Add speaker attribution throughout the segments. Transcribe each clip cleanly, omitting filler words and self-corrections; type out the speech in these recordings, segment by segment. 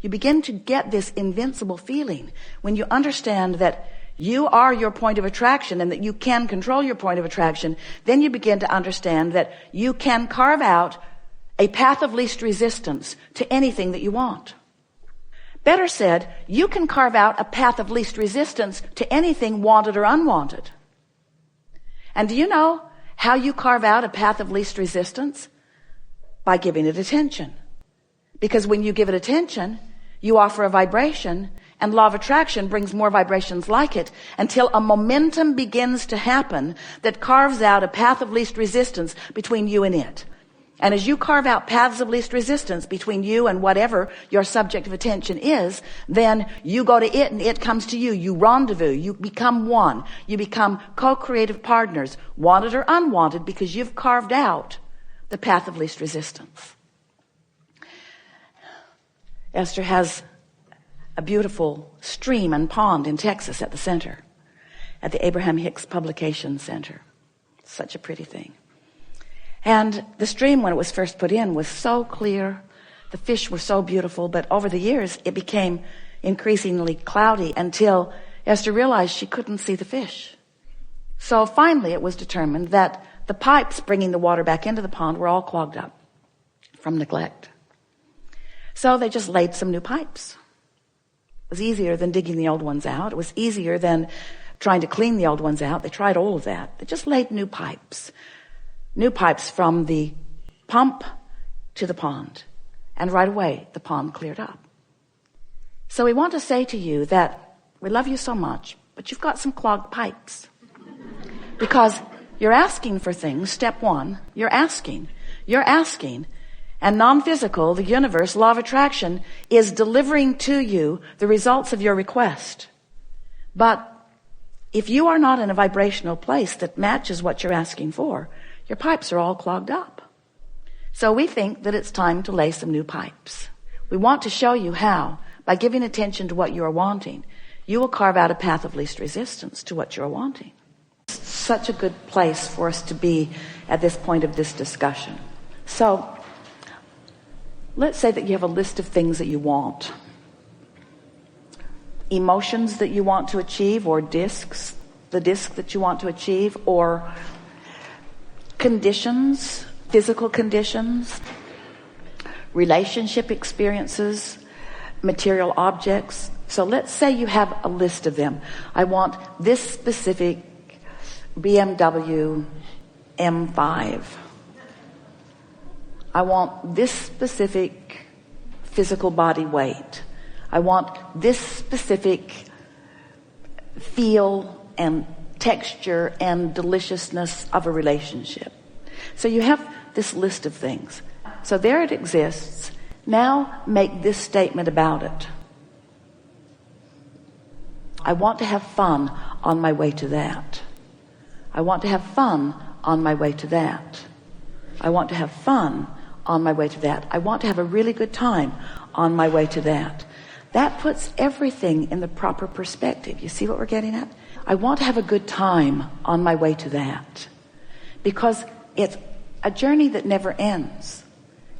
Speaker 1: You begin to get this invincible feeling when you understand that you are your point of attraction and that you can control your point of attraction. Then you begin to understand that you can carve out a path of least resistance to anything that you want. Better said, you can carve out a path of least resistance to anything wanted or unwanted. And do you know how you carve out a path of least resistance? By giving it attention. Because when you give it attention, you offer a vibration, and law of attraction brings more vibrations like it until a momentum begins to happen that carves out a path of least resistance between you and it. And as you carve out paths of least resistance between you and whatever your subject of attention is, then you go to it and it comes to you. You rendezvous. You become one. You become co-creative partners, wanted or unwanted, because you've carved out the path of least resistance. Esther has a beautiful stream and pond in Texas at the center, at the Abraham Hicks Publication Center. Such a pretty thing. And the stream, when it was first put in, was so clear. The fish were so beautiful, but over the years, it became increasingly cloudy until Esther realized she couldn't see the fish. So finally, it was determined that the pipes bringing the water back into the pond were all clogged up from neglect. So they just laid some new pipes. It was easier than digging the old ones out. It was easier than trying to clean the old ones out. They tried all of that. They just laid new pipes. New pipes from the pump to the pond. And right away, the pond cleared up. So we want to say to you that we love you so much, but you've got some clogged pipes. Because you're asking for things. Step one, you're asking. And non-physical, the universe, law of attraction, is delivering to you the results of your request. But if you are not in a vibrational place that matches what you're asking for, your pipes are all clogged up. So we think that it's time to lay some new pipes. We want to show you how, by giving attention to what you are wanting, you will carve out a path of least resistance to what you're wanting. It's such a good place for us to be at this point of this discussion. So, let's say that you have a list of things that you want. Emotions that you want to achieve, or discs, the disc that you want to achieve, or conditions, physical conditions, relationship experiences, material objects. So let's say you have a list of them. I want this specific BMW M5. I want this specific physical body weight. I want this specific feel and texture and deliciousness of a relationship. So you have this list of things. So there it exists. Now make this statement about it. I want to have fun on my way to that. I want to have fun on my way to that. I want to have fun on my way to that. I want to have a really good time on my way to that. That puts everything in the proper perspective. You see what we're getting at? I want to have a good time on my way to that. Because it's a journey that never ends.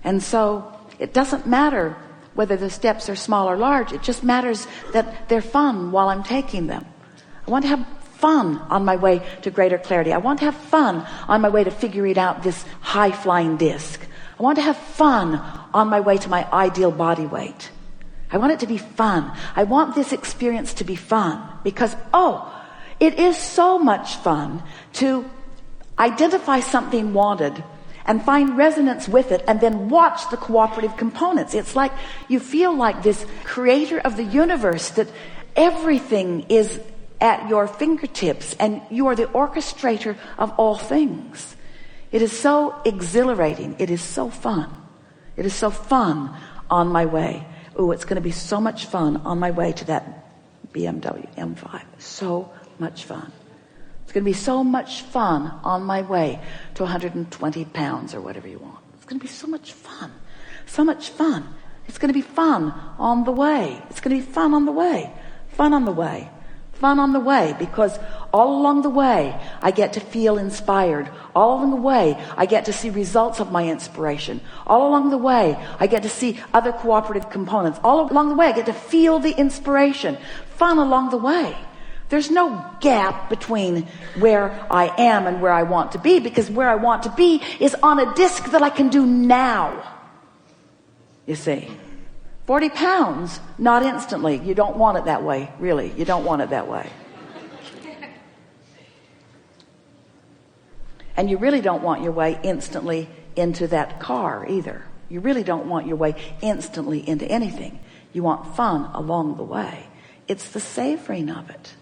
Speaker 1: And so it doesn't matter whether the steps are small or large. It just matters that they're fun while I'm taking them. I want to have fun on my way to greater clarity. I want to have fun on my way to figuring out this high-flying disc. I want to have fun on my way to my ideal body weight. I want it to be fun. I want this experience to be fun because, it is so much fun to identify something wanted and find resonance with it and then watch the cooperative components. It's like you feel like this creator of the universe, that everything is at your fingertips and you are the orchestrator of all things. It is so exhilarating. It is so fun. It is so fun on my way. It's going to be so much fun on my way to that BMW M5. So much fun. It's going to be so much fun on my way to 120 pounds or whatever you want. It's going to be so much fun. So much fun. It's going to be fun on the way. It's going to be fun on the way. Fun on the way. Fun on the way, because all along the way, I get to feel inspired. All along the way, I get to see results of my inspiration. All along the way, I get to see other cooperative components. All along the way, I get to feel the inspiration. Fun along the way. There's no gap between where I am and where I want to be, because where I want to be is on a disc that I can do now. You see. 40 pounds, not instantly. You don't want it that way, really. You don't want it that way. And you really don't want your way instantly into that car either. You really don't want your way instantly into anything. You want fun along the way. It's the savoring of it.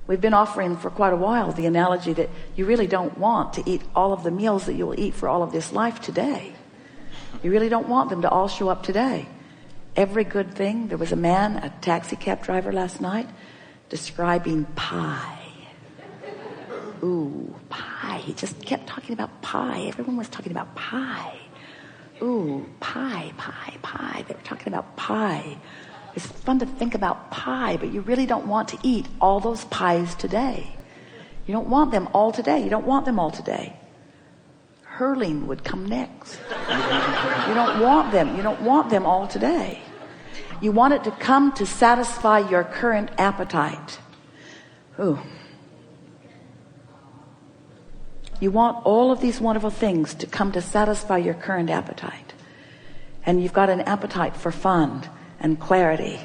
Speaker 1: We've been offering for quite a while the analogy that you really don't want to eat all of the meals that you'll eat for all of this life today. You really don't want them to all show up today. Every good thing. There was a man, a taxi cab driver last night, describing pie. Ooh, pie. He just kept talking about pie. Everyone was talking about pie. Ooh, pie, pie, pie. They were talking about pie. It's fun to think about pie, but you really don't want to eat all those pies today. You don't want them all today. You don't want them all today. Hurling would come next. You don't want them. You don't want them all today. You want it to come to satisfy your current appetite. Ooh. You want all of these wonderful things to come to satisfy your current appetite. And you've got an appetite for fun and clarity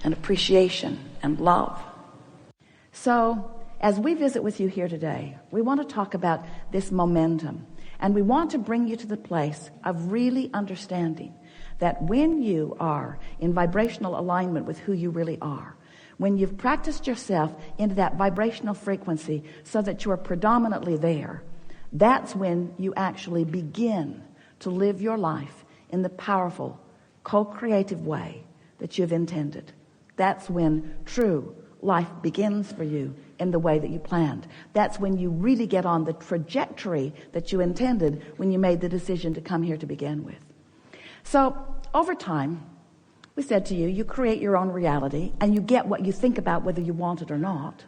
Speaker 1: and appreciation and love. So, as we visit with you here today, we want to talk about this momentum. And we want to bring you to the place of really understanding that when you are in vibrational alignment with who you really are, when you've practiced yourself into that vibrational frequency so that you are predominantly there, that's when you actually begin to live your life in the powerful, co-creative way that you've intended. That's when true life begins for you in the way that you planned. That's when you really get on the trajectory that you intended when you made the decision to come here to begin with. So, over time, we said to you, you create your own reality and you get what you think about whether you want it or not.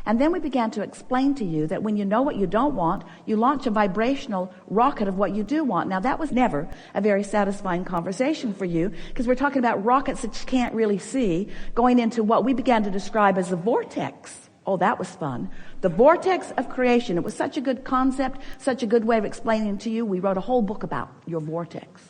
Speaker 1: And then we began to explain to you that when you know what you don't want, you launch a vibrational rocket of what you do want. Now, that was never a very satisfying conversation for you, because we're talking about rockets that you can't really see going into what we began to describe as a vortex. Oh, that was fun. The vortex of creation. It was such a good concept, such a good way of explaining to you. We wrote a whole book about your vortex,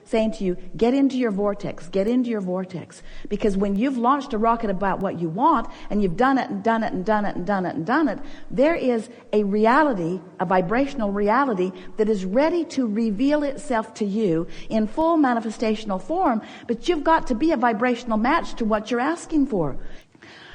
Speaker 1: saying to you, get into your vortex, get into your vortex. Because when you've launched a rocket about what you want, and you've done it and done it and done it and done it and done it, there is a reality, a vibrational reality that is ready to reveal itself to you in full manifestational form, but you've got to be a vibrational match to what you're asking for.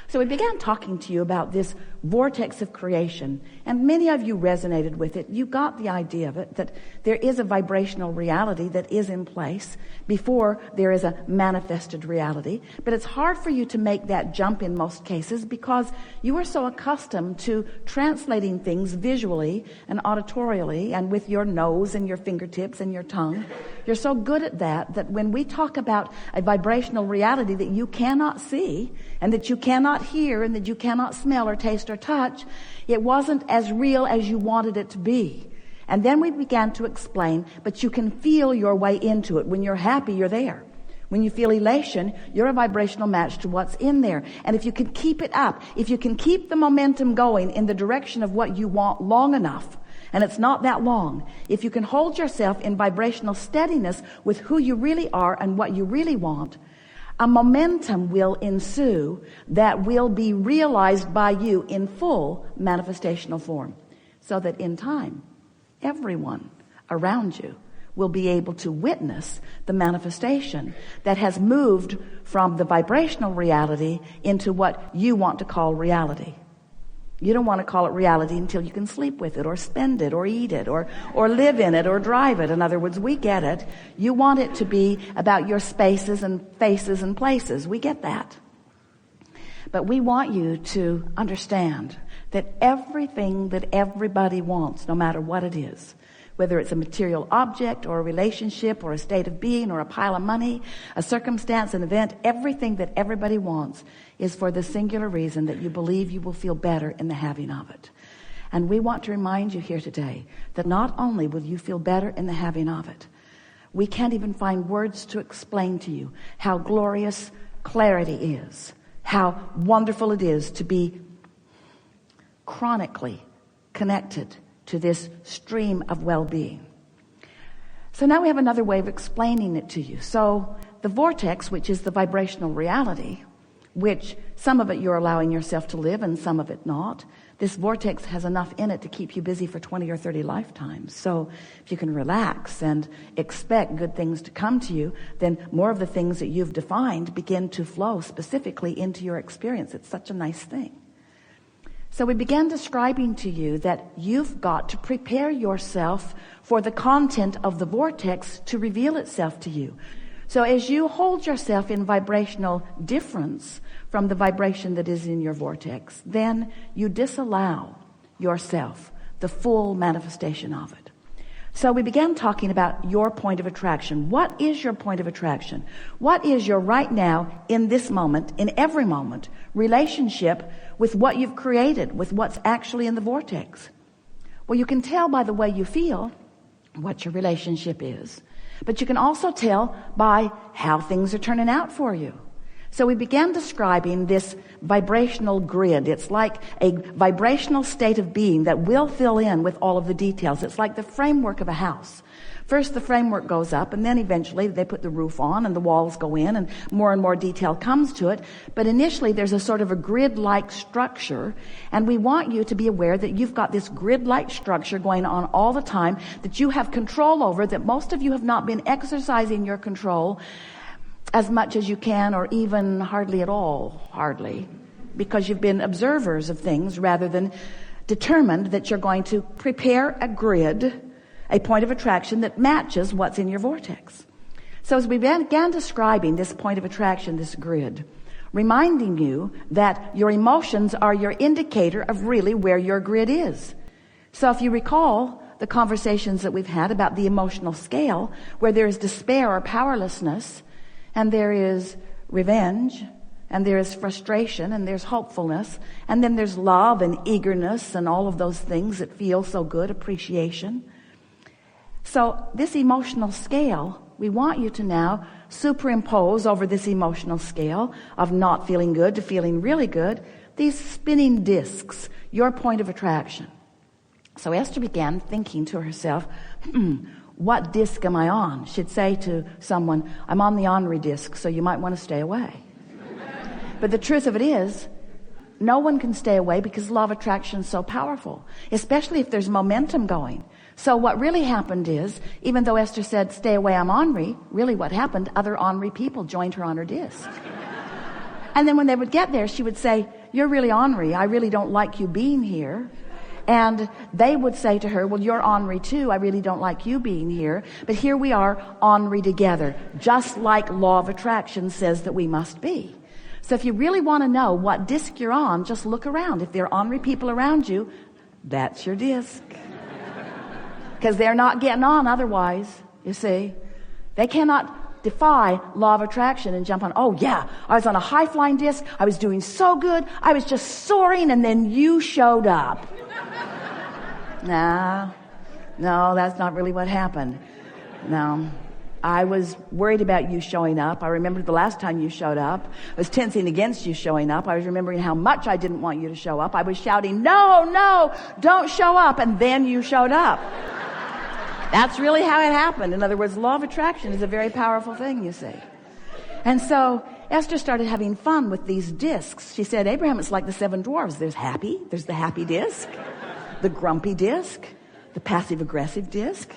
Speaker 1: So we began talking to you about this vortex of creation, and many of you resonated with it. You got the idea of it, that there is a vibrational reality that is in place before there is a manifested reality. But it's hard for you to make that jump in most cases because you are so accustomed to translating things visually and auditorially and with your nose and your fingertips and your tongue. You're so good at that when we talk about a vibrational reality that you cannot see and that you cannot hear and that you cannot smell or taste or touch, it wasn't as real as you wanted it to be. And then we began to explain, but you can feel your way into it. When you're happy, you're there. When you feel elation, you're a vibrational match to what's in there. And if you can keep it up, if you can keep the momentum going in the direction of what you want long enough, and it's not that long, if you can hold yourself in vibrational steadiness with who you really are and what you really want, a momentum will ensue that will be realized by you in full manifestational form, so that in time, everyone around you will be able to witness the manifestation that has moved from the vibrational reality into what you want to call reality. You don't want to call it reality until you can sleep with it or spend it or eat it or live in it or drive it. In other words, we get it. You want it to be about your spaces and faces and places. We get that. But we want you to understand that everything that everybody wants, no matter what it is, whether it's a material object or a relationship or a state of being or a pile of money, a circumstance, an event. Everything that everybody wants is for the singular reason that you believe you will feel better in the having of it. And we want to remind you here today that not only will you feel better in the having of it, we can't even find words to explain to you how glorious clarity is, how wonderful it is to be chronically connected to this stream of well-being. So now we have another way of explaining it to you. So the vortex, which is the vibrational reality, which some of it you're allowing yourself to live and some of it not, this vortex has enough in it to keep you busy for 20 or 30 lifetimes. So if you can relax and expect good things to come to you, then more of the things that you've defined begin to flow specifically into your experience. It's such a nice thing. So we began describing to you that you've got to prepare yourself for the content of the vortex to reveal itself to you. So as you hold yourself in vibrational difference from the vibration that is in your vortex, then you disallow yourself the full manifestation of it. So we began talking about your point of attraction. What is your point of attraction? What is your right now, in this moment, in every moment, relationship with what you've created, with what's actually in the vortex? Well, you can tell by the way you feel what your relationship is, but you can also tell by how things are turning out for you. So we began describing this vibrational grid. It's like a vibrational state of being that will fill in with all of the details. It's like the framework of a house. First the framework goes up, and then eventually they put the roof on and the walls go in and more detail comes to it. But initially there's a sort of a grid-like structure, and we want you to be aware that you've got this grid-like structure going on all the time that you have control over, that most of you have not been exercising your control as much as you can, or even hardly at all, because you've been observers of things rather than determined that you're going to prepare a grid, a point of attraction that matches what's in your vortex. So as we began describing this point of attraction, this grid, reminding you that your emotions are your indicator of really where your grid is. So if you recall the conversations that we've had about the emotional scale, where there is despair or powerlessness, and there is revenge, and there is frustration, and there's hopefulness, and then there's love and eagerness and all of those things that feel so good, appreciation. So this emotional scale, we want you to now superimpose over this emotional scale of not feeling good to feeling really good, these spinning discs, your point of attraction. So Esther began thinking to herself, what disc am I on? She'd say to someone, I'm on the Henri disc, so you might want to stay away. But the truth of it is, no one can stay away because law of attraction is so powerful, especially if there's momentum going. So what really happened is, even though Esther said, stay away, I'm Henri, really what happened, other Henri people joined her on her disc. And then when they would get there, she would say, you're really Henri, I really don't like you being here. And they would say to her, well, you're Henri too. I really don't like you being here. But here we are, Henri together, just like law of attraction says that we must be. So if you really want to know what disc you're on, just look around. If there are Henri people around you, that's your disc. Because they're not getting on otherwise, you see. They cannot defy law of attraction and jump on, oh yeah, I was on a high-flying disc. I was doing so good. I was just soaring, and then you showed up. No, that's not really what happened. No, I was worried about you showing up. I remembered the last time you showed up. I was tensing against you showing up. I was remembering how much I didn't want you to show up. I was shouting, no, don't show up. And then you showed up. That's really how it happened. In other words, law of attraction is a very powerful thing, you see. And so Esther started having fun with these discs. She said, Abraham, it's like the 7 dwarves. There's the happy disc, the grumpy disc, the passive-aggressive disc.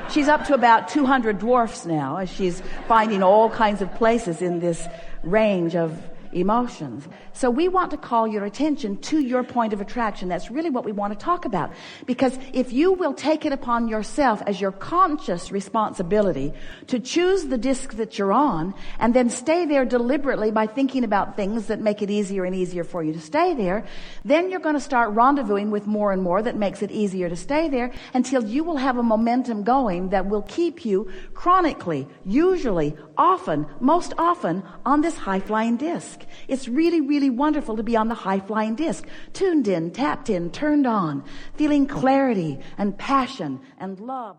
Speaker 1: She's up to about 200 dwarfs now, as she's finding all kinds of places in this range of emotions. So we want to call your attention to your point of attraction. That's really what we want to talk about. Because if you will take it upon yourself as your conscious responsibility to choose the disc that you're on and then stay there deliberately by thinking about things that make it easier and easier for you to stay there, then you're going to start rendezvousing with more and more that makes it easier to stay there until you will have a momentum going that will keep you chronically, usually, often, most often on this high-flying disc. It's really, really wonderful to be on the high-flying disc, tuned in, tapped in, turned on, feeling clarity and passion and love.